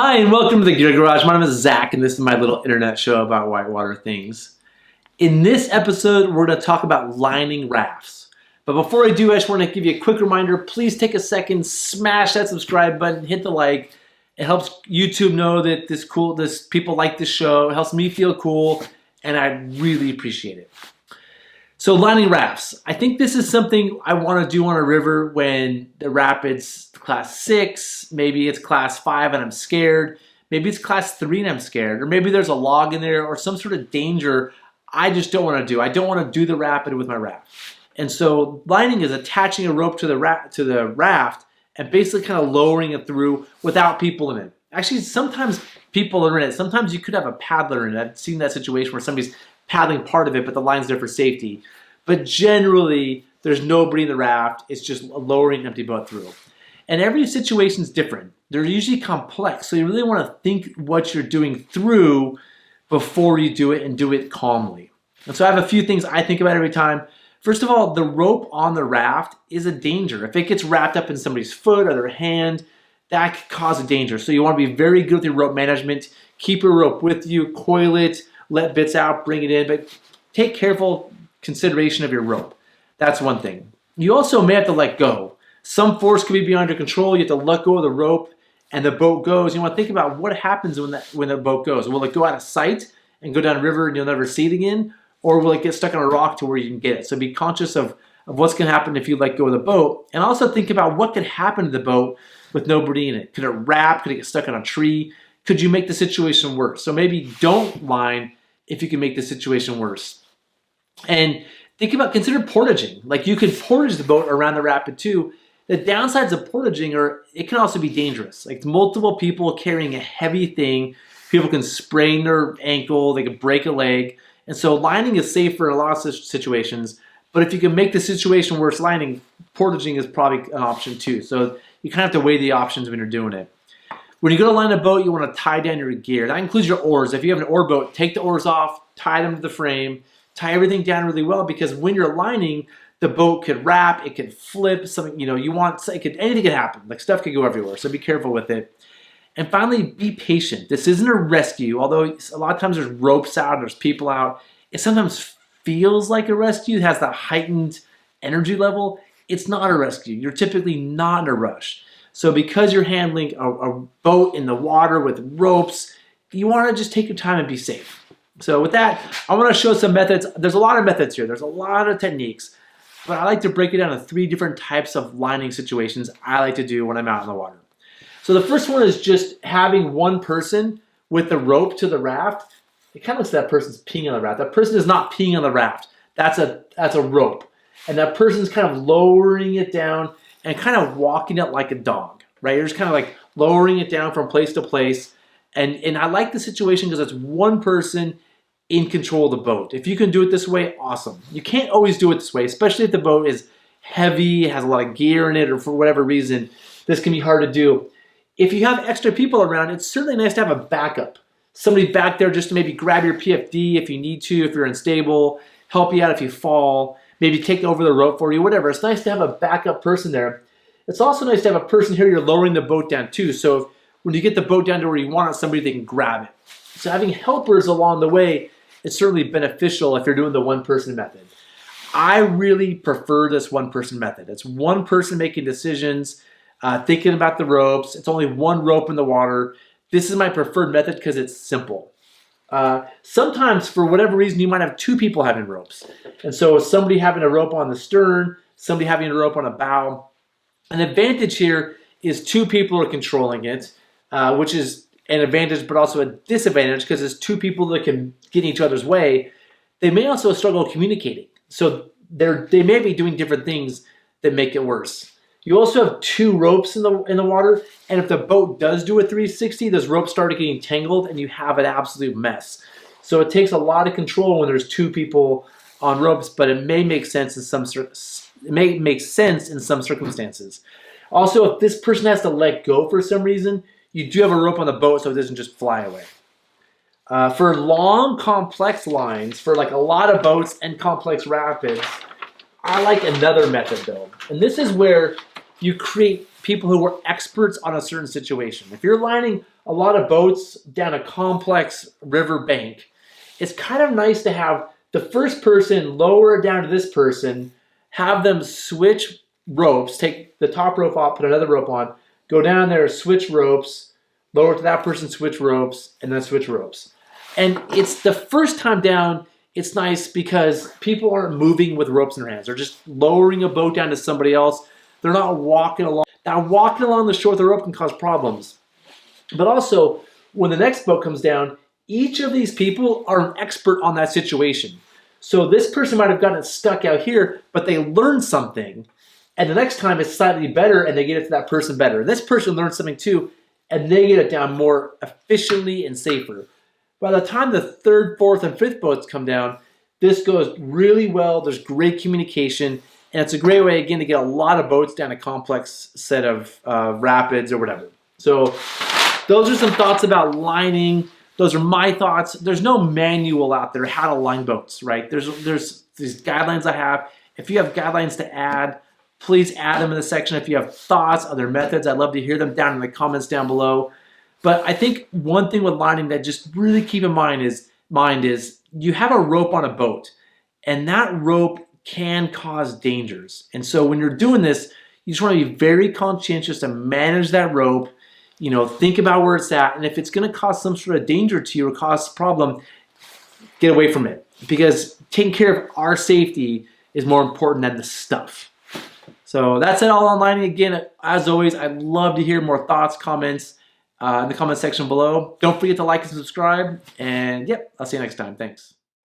Hi and welcome to the Gear Garage. My name is Zach and this is my little internet show about whitewater things. In this episode, we're going to talk about lining rafts. But before I do, I just want to give you a quick reminder. Please take a second, smash that subscribe button, hit the like. It helps YouTube know that people like this show. It helps me feel cool, and I really appreciate it. So lining rafts. I think this is something I want to do on a river when the rapids class 6, maybe it's class 5 and I'm scared, maybe it's class 3 and I'm scared, or maybe there's a log in there or some sort of danger I just don't want to do. I don't want to do the rapid with my raft. And so lining is attaching a rope to the raft and basically kind of lowering it through without people in it. Actually, sometimes people are in it. Sometimes you could have a paddler in it. I've seen that situation where somebody's paddling part of it, but the line's there for safety. But generally, there's nobody in the raft. It's just lowering an empty boat through. And every situation is different. They're usually complex, so you really want to think what you're doing through before you do it and do it calmly. And so I have a few things I think about every time. First of all, the rope on the raft is a danger. If it gets wrapped up in somebody's foot or their hand, that could cause a danger. So you want to be very good with your rope management. Keep your rope with you, coil it, let bits out, bring it in, but take careful consideration of your rope. That's one thing. You also may have to let go. Some force could be beyond your control. You have to let go of the rope and the boat goes. You want to think about what happens when the boat goes. Will it go out of sight and go down the river and you'll never see it again? Or will it get stuck on a rock to where you can get it? So be conscious of what's going to happen if you let go of the boat. And also think about what could happen to the boat with nobody in it. Could it wrap? Could it get stuck on a tree? Could you make the situation worse? So maybe don't line if you can make the situation worse. And consider portaging. Like you could portage the boat around the rapid too. The downsides of portaging are it can also be dangerous. Like multiple people carrying a heavy thing. People can sprain their ankle. They can break a leg. And so lining is safe for a lot of situations. But if you can make the situation worse, lining, portaging is probably an option too. So you kind of have to weigh the options when you're doing it. When you go to line a boat, you want to tie down your gear. That includes your oars. If you have an oar boat, take the oars off, tie them to the frame, tie everything down really well because when you're lining, the boat could wrap, it could flip, something, anything could happen. Like stuff could go everywhere, so be careful with it. And finally, be patient. This isn't a rescue, although a lot of times there's ropes out, there's people out. It sometimes feels like a rescue. It has that heightened energy level. It's not a rescue. You're typically not in a rush. So because you're handling a boat in the water with ropes, you want to just take your time and be safe. So with that, I want to show some methods. There's a lot of methods here. There's a lot of techniques. But I like to break it down into 3 different types of lining situations I like to do when I'm out in the water. So the first one is just having one person with the rope to the raft. It kind of looks like that person's peeing on the raft. That person is not peeing on the raft. That's a rope. And that person's kind of lowering it down and kind of walking it like a dog, right? You're just kind of like lowering it down from place to place. And I like the situation because it's one person in control of the boat. If you can do it this way, awesome. You can't always do it this way, especially if the boat is heavy, has a lot of gear in it, or for whatever reason, this can be hard to do. If you have extra people around, it's certainly nice to have a backup. Somebody back there just to maybe grab your PFD if you need to, if you're unstable, help you out if you fall, maybe take over the rope for you, whatever. It's nice to have a backup person there. It's also nice to have a person here you're lowering the boat down too. So when you get the boat down to where you want it, somebody they can grab it. So having helpers along the way is certainly beneficial if you're doing the one-person method. I really prefer this one-person method. It's one person making decisions, thinking about the ropes. It's only one rope in the water. This is my preferred method because it's simple. Sometimes, for whatever reason, you might have 2 people having ropes. And so somebody having a rope on the stern, somebody having a rope on a bow. An advantage here is 2 people are controlling it, which is an advantage, but also a disadvantage because it's 2 people that can get in each other's way. They may also struggle communicating. So they may be doing different things that make it worse. You also have 2 ropes in the water, and if the boat does do a 360, those ropes start getting tangled and you have an absolute mess. So it takes a lot of control when there's 2 people on ropes, but it may make sense in some circumstances. Also, if this person has to let go for some reason, you do have a rope on the boat so it doesn't just fly away. For long, complex lines, for like a lot of boats and complex rapids, I like another method though. And this is where you create people who were experts on a certain situation. If you're lining a lot of boats down a complex river bank, it's kind of nice to have the first person lower it down to this person, have them switch ropes, take the top rope off, put another rope on, go down there, switch ropes, lower to that person, switch ropes, and then switch ropes. And it's the first time down, it's nice because people aren't moving with ropes in their hands. They're just lowering a boat down to somebody else. They're not walking along. Now, walking along the shore with the rope can cause problems. But also, when the next boat comes down, each of these people are an expert on that situation. So this person might have gotten stuck out here, but they learned something. And the next time it's slightly better and they get it to that person better. This person learned something too, and they get it down more efficiently and safer. By the time the third, fourth, and fifth boats come down, this goes really well. There's great communication, and it's a great way, again, to get a lot of boats down a complex set of rapids or whatever. So those are some thoughts about lining. Those are my thoughts. There's no manual out there how to line boats, right? There's these guidelines I have. If you have guidelines to add, please add them in the section. If you have thoughts, other methods, I'd love to hear them down in the comments down below. But I think one thing with lining that just really keep in mind is you have a rope on a boat, and that rope can cause dangers. And so when you're doing this, you just want to be very conscientious to manage that rope. You know, think about where it's at, and if it's going to cause some sort of danger to you or cause a problem, get away from it. Because taking care of our safety is more important than the stuff. So that's it all on lining. Again, as always, I'd love to hear more thoughts, comments in the comment section below. Don't forget to like and subscribe. And yep, I'll see you next time. Thanks.